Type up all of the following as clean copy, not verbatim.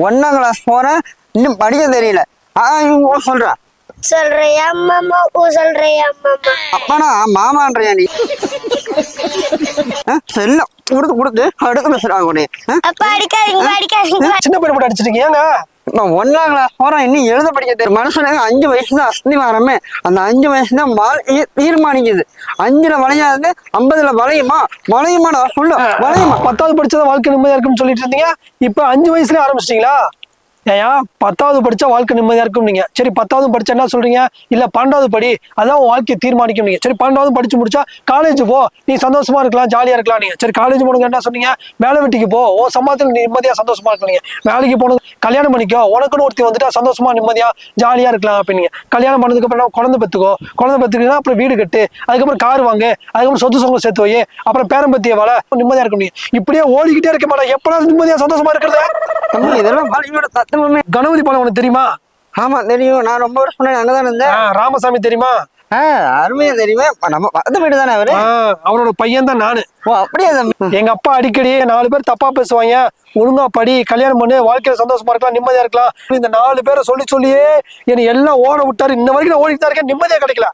1ஆம் கிளாஸ் போறேன், இன்னும் படிக்க தெரியல. சொல்றா சொல்றியா மாமா? சொல்றியா மாமா? அப்பனா மாமான்றியா நீ? செல்லம் கொடுத்து கொடுத்து அடுத்து பேசுறாங்க உடனே. அப்பா அடிக்காதீங்க, அடிக்காதீங்க. சின்ன பையன் போட்டு அடிச்சிருக்கீங்க ஏங்க? இப்ப 1ஆம் கிளாஸ் போறேன், இன்னும் எழுத படிக்க தெரியும். மனுஷனுக்கு 5 வயசு தான் அஸ்திவாரமே. அந்த 5 வயசு தான் தீர்மானிக்குது. 5ல வளையாது, 50ல வளையுமா? வளையுமாடா சொல்லு, வளையுமா? 10வது படிச்சதான் வாழ்க்கை நிம்மதியா இருக்குன்னு சொல்லிட்டு இருந்தீங்க. இப்ப 5 வயசுலயே ஆரம்பிச்சிட்டீங்களா? ஏயா 10வது படிச்சா வாழ்க்கை நிம்மதியா இருக்கும் நீங்க. சரி 10வது படிச்சா என்ன சொல்றீங்க? இல்ல 12வது படி, அதான் உன் வாழ்க்கையை தீர்மானிக்கும் நீங்க. சரி 12வது படிச்சு முடிச்சா காலேஜ் போ, நீ சந்தோஷமா இருக்கலாம், ஜாலியா இருக்கலாம். நீங்க சரி காலேஜ் போனது என்ன சொன்னீங்க? வேலை வெட்டிக்கு போ, உன் சம்பளத்துல நீ நிம்மதியா சந்தோஷமா இருக்கலாம். வேலைக்கு போனது கல்யாணம் பண்ணிக்கோ, உனக்குன்னு ஒருத்தி வந்துட்டா சந்தோஷமா நிம்மதியா ஜாலியா இருக்கலாம். அப்ப நீங்க கல்யாணம் பண்ணதுக்கு அப்புறம் குழந்தை பெத்துக்கோ, குழந்தை பெத்துக்கிட்டா அப்புறம் வீடு கட்டு, அதுக்கப்புறம் கார் வாங்கு, அதுக்கப்புறம் சொத்து சொங்க சேர்த்து வை, அப்புறம் பேரம்பத்திய வாழ, நிம்மதியா இருக்க முடியும். இப்படியே ஓடிக்கிட்டே இருக்க மாட்டேன். எப்படா நிம்மதியா சந்தோஷமா இருக்கிறது? இதெல்லாம் வாழ்க்கையோட தத்துவமே. கணபதி பாலம் உனக்கு தெரியுமா? ஆமா தெரியும், நான் ரொம்ப வருஷம் முன்னாடி அங்கதான் இருந்தேன். ராமசாமி தெரியுமா? அருமையா தெரியுமே. நம்ம பக்கத்து வீடு தானே அவரு. அவனோட பையன் தான் நானு. அப்படியே எங்க அப்பா அடிக்கடி 4 பேர் தப்பா பேசுவாங்க, ஒழுங்கா படி, கல்யாணம் பண்ணு, வாழ்க்கையில சந்தோஷமா இருக்கலாம், நிம்மதியா இருக்கலாம். இந்த 4 பேரை சொல்லி சொல்லியே என்னை எல்லாம் ஓட விட்டாரு. இன்ன வரைக்கும் நான் ஓடிட்டு தான் இருக்கேன், நிம்மதியா கிடைக்கல.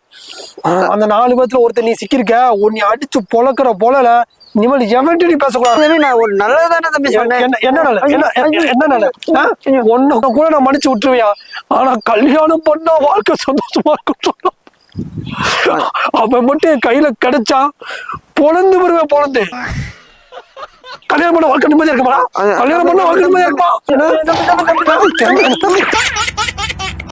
அந்த 4 பேர்த்துல ஒருத்தர் நீ சிக்கிருக்க, உன்னை அடிச்சு பொழக்கிற பொழல இனிமேல் எவன்ட்டு பேசக்கூடாது. நான் ஒரு நல்லதானே தம்பி சொன்னேன். என்ன நல்ல ஒன்னு கூட நான் மன்னிச்சு விட்டுருவியா? ஆனா கல்யாணம் பண்ணா வாழ்க்கை சந்தோஷமா இருக்கும் சொன்னா அவன் மட்டும் என் கையில கிடைச்சா பொழந்து வருவேன். பொழந்து கல்யாணம் பண்ண வாழ்க்கை நிம்மதியா இருக்குமா? கல்யாணம் பண்ண வாழ்க்கை நிம்மதியா இருக்குமா?